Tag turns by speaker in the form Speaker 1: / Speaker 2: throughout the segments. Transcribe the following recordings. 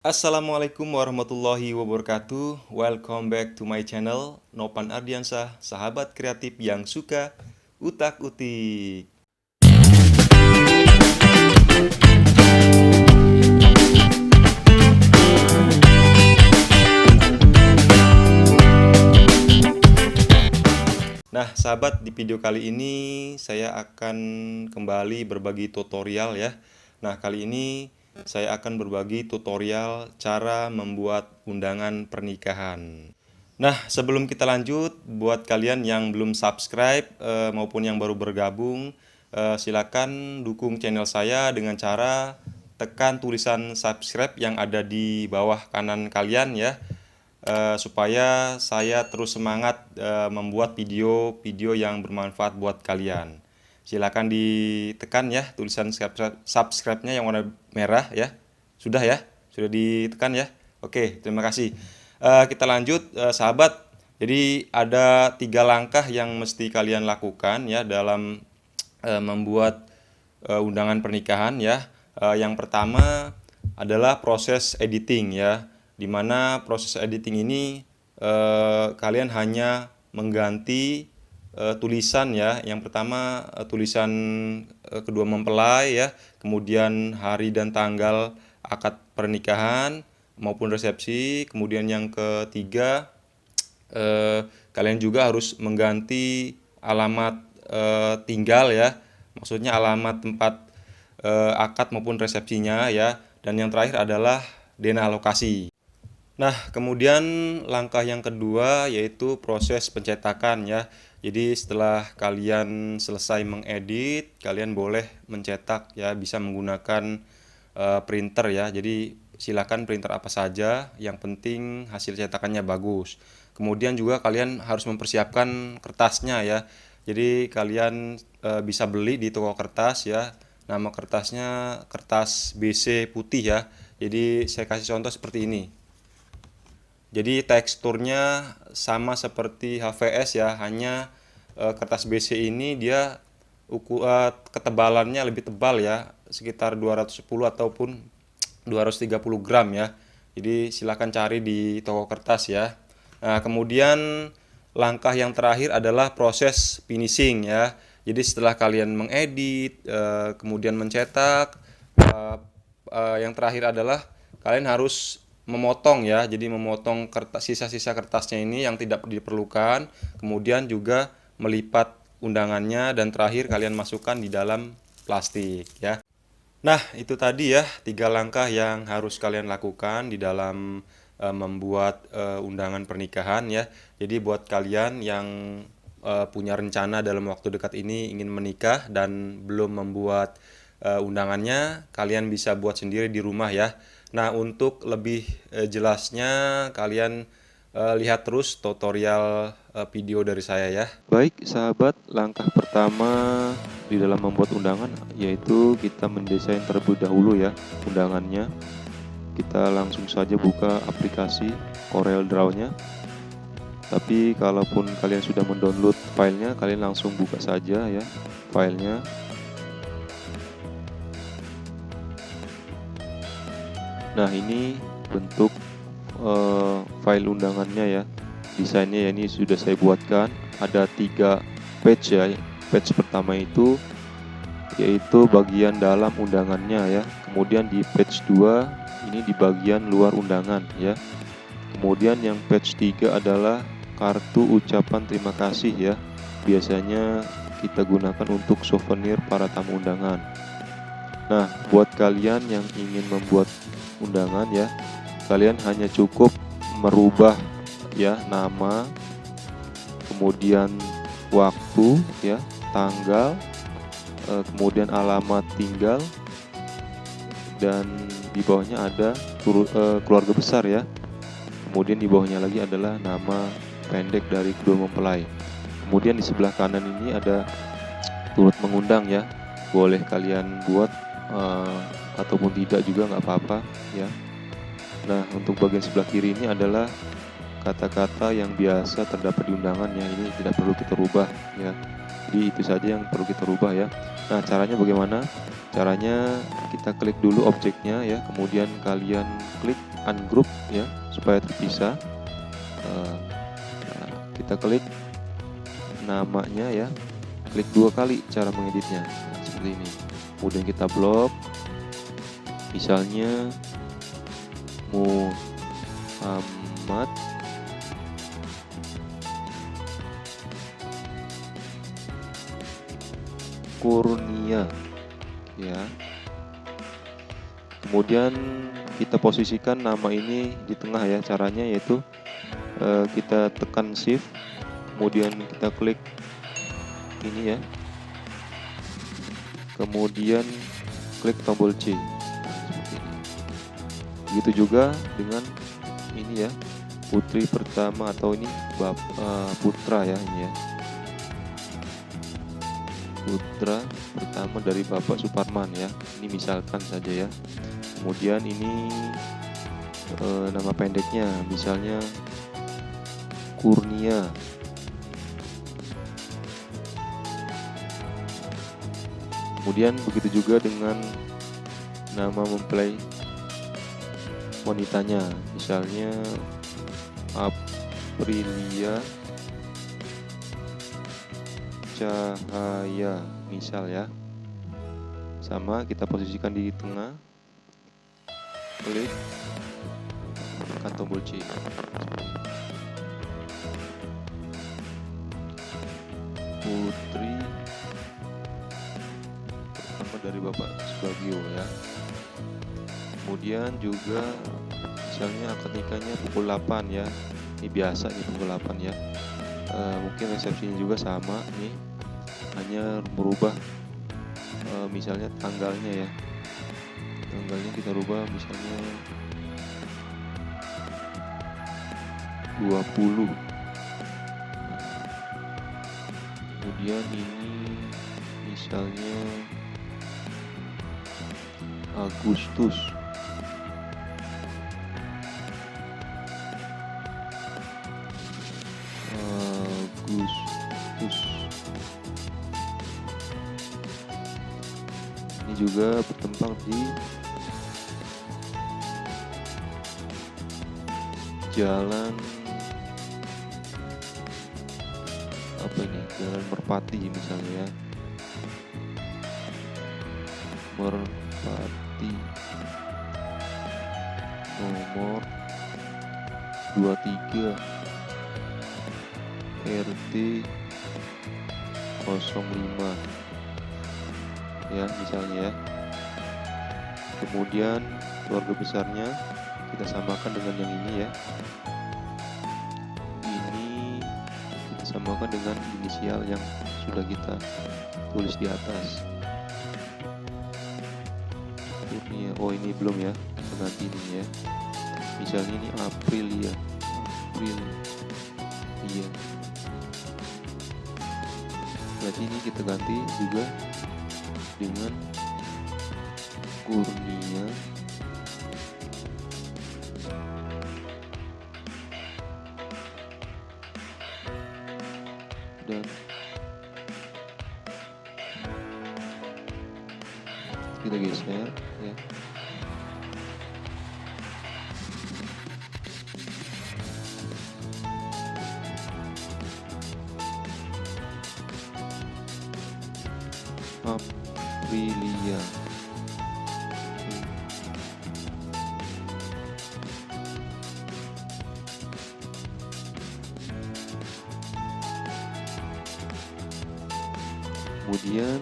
Speaker 1: Assalamualaikum warahmatullahi wabarakatuh. Welcome back to my channel Nopan Ardiansah, sahabat kreatif yang suka utak-utik. Nah, sahabat, di video kali ini saya akan kembali berbagi tutorial ya. Nah, kali ini saya akan berbagi tutorial cara membuat undangan pernikahan. Nah, sebelum kita lanjut, buat kalian yang belum subscribe maupun yang baru bergabung, silakan dukung channel saya dengan cara tekan tulisan subscribe yang ada di bawah kanan kalian ya, supaya saya terus semangat membuat video-video yang bermanfaat buat kalian. Silakan ditekan ya tulisan subscribe-nya yang warna merah ya. Sudah ya? Sudah ditekan ya? Oke, terima kasih. Kita lanjut, sahabat. Jadi ada 3 langkah yang mesti kalian lakukan ya dalam membuat undangan pernikahan ya. Yang pertama adalah proses editing ya, dimana proses editing ini kalian hanya mengganti tulisan ya. Yang pertama tulisan kedua mempelai ya, kemudian hari dan tanggal akad pernikahan maupun resepsi, kemudian yang ketiga kalian juga harus mengganti alamat tinggal ya, maksudnya alamat tempat akad maupun resepsinya ya, dan yang terakhir adalah denah lokasi. Nah, kemudian langkah yang kedua yaitu proses pencetakan ya. Jadi setelah kalian selesai mengedit, kalian boleh mencetak ya, bisa menggunakan printer ya. Jadi silakan printer apa saja, yang penting hasil cetakannya bagus. Kemudian juga kalian harus mempersiapkan kertasnya ya. Jadi kalian bisa beli di toko kertas ya. Nama kertasnya kertas BC putih ya. Jadi saya kasih contoh seperti ini. Jadi teksturnya sama seperti HVS ya, hanya kertas BC ini dia ketebalannya lebih tebal ya, sekitar 210 ataupun 230 gram ya. Jadi silakan cari di toko kertas ya. Nah, kemudian langkah yang terakhir adalah proses finishing ya. Jadi setelah kalian mengedit, kemudian mencetak, yang terakhir adalah kalian harus memotong ya. Jadi memotong sisa-sisa kertasnya ini yang tidak diperlukan, kemudian juga melipat undangannya, dan terakhir kalian masukkan di dalam plastik ya. Nah, itu tadi ya 3 langkah yang harus kalian lakukan di dalam membuat undangan pernikahan ya. Jadi buat kalian yang punya rencana dalam waktu dekat ini ingin menikah dan belum membuat undangannya, kalian bisa buat sendiri di rumah ya. Nah, untuk lebih jelasnya kalian lihat terus tutorial video dari saya ya.
Speaker 2: Baik sahabat, langkah pertama di dalam membuat undangan yaitu kita mendesain terlebih dahulu ya undangannya. Kita langsung saja buka aplikasi Corel Draw-nya. Tapi kalaupun kalian sudah mendownload filenya, kalian langsung buka saja ya filenya. Nah, ini bentuk file undangannya ya. Desainnya ya, ini sudah saya buatkan. Ada 3 page ya. Page pertama itu yaitu bagian dalam undangannya ya. Kemudian di page 2 ini di bagian luar undangan ya. Kemudian yang page 3 adalah kartu ucapan terima kasih ya. Biasanya kita gunakan untuk souvenir para tamu undangan. Nah, buat kalian yang ingin membuat undangan ya, kalian hanya cukup merubah ya nama, kemudian waktu ya, tanggal, kemudian alamat tinggal, dan di bawahnya ada keluarga besar ya. Kemudian di bawahnya lagi adalah nama pendek dari kedua mempelai. Kemudian di sebelah kanan ini ada turut mengundang ya. Boleh kalian buat ataupun tidak juga nggak apa-apa ya. Nah, untuk bagian sebelah kiri ini adalah kata-kata yang biasa terdapat di undangan ya. Ini tidak perlu kita rubah ya. Jadi itu saja yang perlu kita rubah ya. Nah, caranya bagaimana? Caranya kita klik dulu objeknya ya, kemudian kalian klik ungroup ya, supaya terpisah. Nah, kita klik namanya ya, klik 2 kali cara mengeditnya. Nah, seperti ini. Kemudian kita blok, misalnya Muhammad Kurnia ya. Kemudian kita posisikan nama ini di tengah ya. Caranya yaitu kita tekan shift, kemudian kita klik ini ya, kemudian klik tombol C. Nah, seperti ini. Begitu juga dengan ini ya, putri pertama atau ini putra ya, ini ya, putra pertama dari Bapak Suparman ya. Ini misalkan saja ya. Kemudian ini nama pendeknya, misalnya Kurnia. Kemudian begitu juga dengan nama mempelai wanitanya, misalnya Aprilia Cahaya misal ya. Sama, kita posisikan di tengah, klik, tekan tombol C. Putri pertama dari Bapak Subagio ya. Kemudian juga misalnya akad nikahnya pukul 8 ya. Ini biasa nih pukul 8 ya. Mungkin resepsinya juga sama nih, hanya merubah misalnya tanggalnya ya. Tanggalnya kita rubah misalnya 20. Kemudian ini misalnya Agustus. Ini juga bertempat di jalan apa ini? Jalan Merpati misalnya ya. Merpati nomor 23 RT 05 ya misalnya ya. Kemudian keluarga besarnya kita samakan dengan yang ini ya. Ini kita samakan dengan inisial yang sudah kita tulis di atas. Kurnia, oh ini belum ya, kita ganti ini ya. Misalnya ini Aprilia. Berarti ini kita ganti juga dengan Kurnia. Dan kita geser ya. Aprilia. Kemudian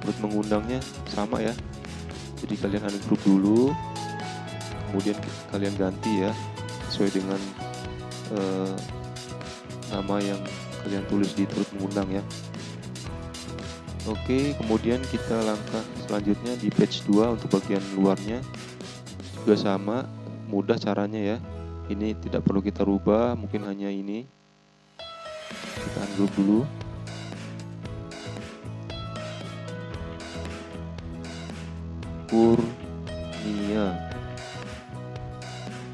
Speaker 2: buat mengundangnya sama ya. Jadi kalian ungroup dulu, kemudian kalian ganti ya sesuai dengan nama yang kalian tulis di turut mengundang ya. Oke, kemudian kita langkah selanjutnya di page 2 untuk bagian luarnya juga sama, mudah caranya ya. Ini tidak perlu kita rubah, mungkin hanya ini. Kita ungroup dulu. Kurnia.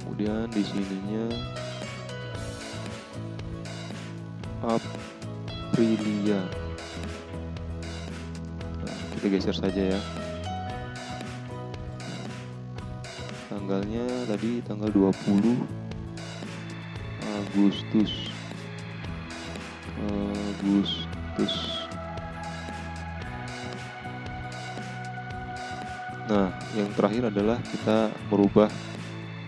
Speaker 2: Kemudian di sininya Aprilia. Nah, kita geser saja ya. tanggalnya tadi tanggal 20 Agustus. Nah, yang terakhir adalah kita merubah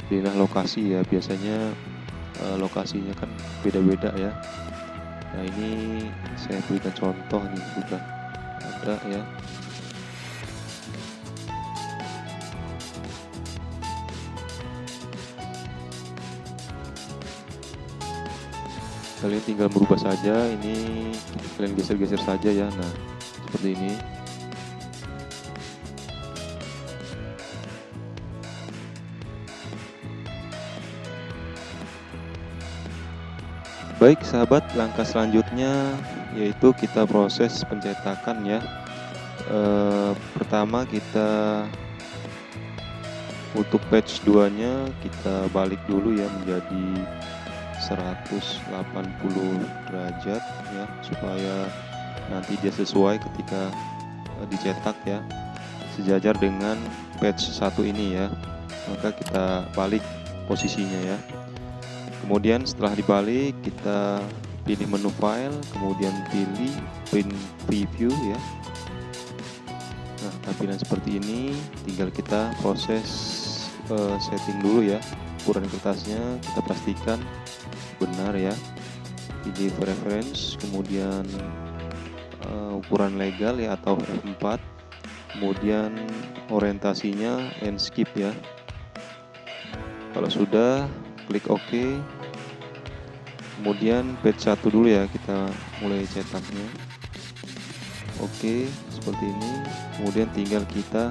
Speaker 2: pindah lokasi ya. Biasanya lokasinya kan beda-beda ya. Nah, ini saya berikan contoh nih, sudah ada ya. Kalian tinggal merubah saja, ini kalian geser-geser saja ya. Nah, seperti ini. Baik sahabat, langkah selanjutnya yaitu kita proses pencetakan ya. Pertama kita untuk page 2 nya kita balik dulu ya menjadi 180 derajat ya, supaya nanti dia sesuai ketika dicetak ya, sejajar dengan page 1 ini ya. Maka kita balik posisinya ya. Kemudian setelah dibalik, kita pilih menu file, kemudian pilih print preview ya. Nah, tampilan seperti ini, tinggal kita proses setting dulu ya. Ukuran kertasnya kita pastikan benar ya. Pilih reference, kemudian ukuran legal ya atau F4. Kemudian orientasinya skip ya. Kalau sudah, klik OK. Kemudian page 1 dulu ya, kita mulai cetaknya. Oke, seperti ini. Kemudian tinggal kita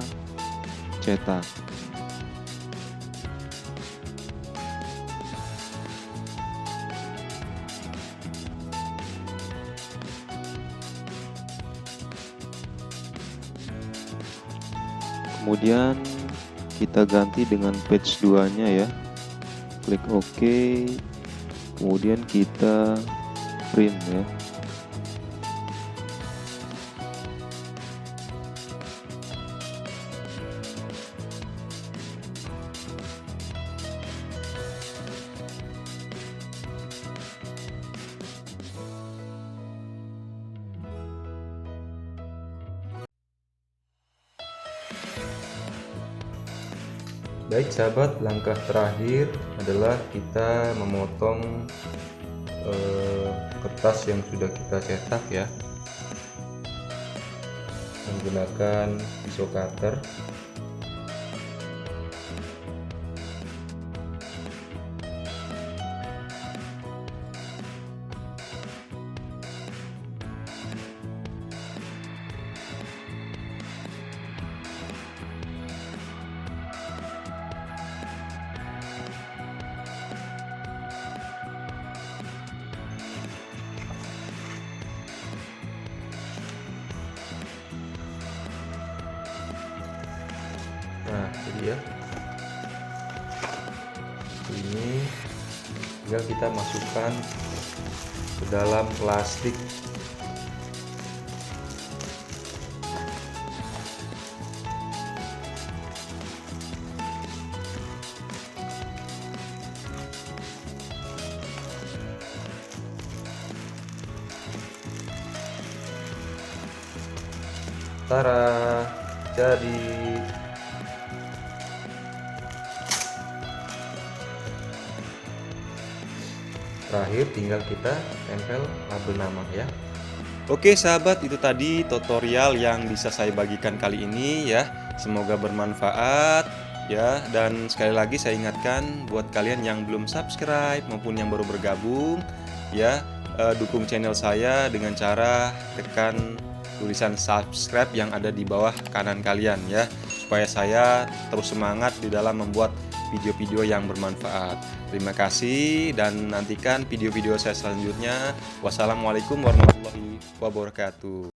Speaker 2: cetak. Kemudian kita ganti dengan page 2 nya ya. Klik OK. Kemudian kita print ya.
Speaker 1: Baik sahabat, langkah terakhir adalah kita memotong kertas yang sudah kita cetak ya, menggunakan pisau cutter. Nah, jadi ya, ini tinggal kita masukkan ke dalam plastik. Tara, jadi terakhir tinggal kita tempel label nama ya. Oke sahabat, itu tadi tutorial yang bisa saya bagikan kali ini ya. Semoga bermanfaat ya. Dan sekali lagi saya ingatkan buat kalian yang belum subscribe maupun yang baru bergabung ya, dukung channel saya dengan cara tekan tulisan subscribe yang ada di bawah kanan kalian ya, supaya saya terus semangat di dalam membuat video-video yang bermanfaat. Terima kasih dan nantikan video-video saya selanjutnya. Wassalamualaikum warahmatullahi wabarakatuh.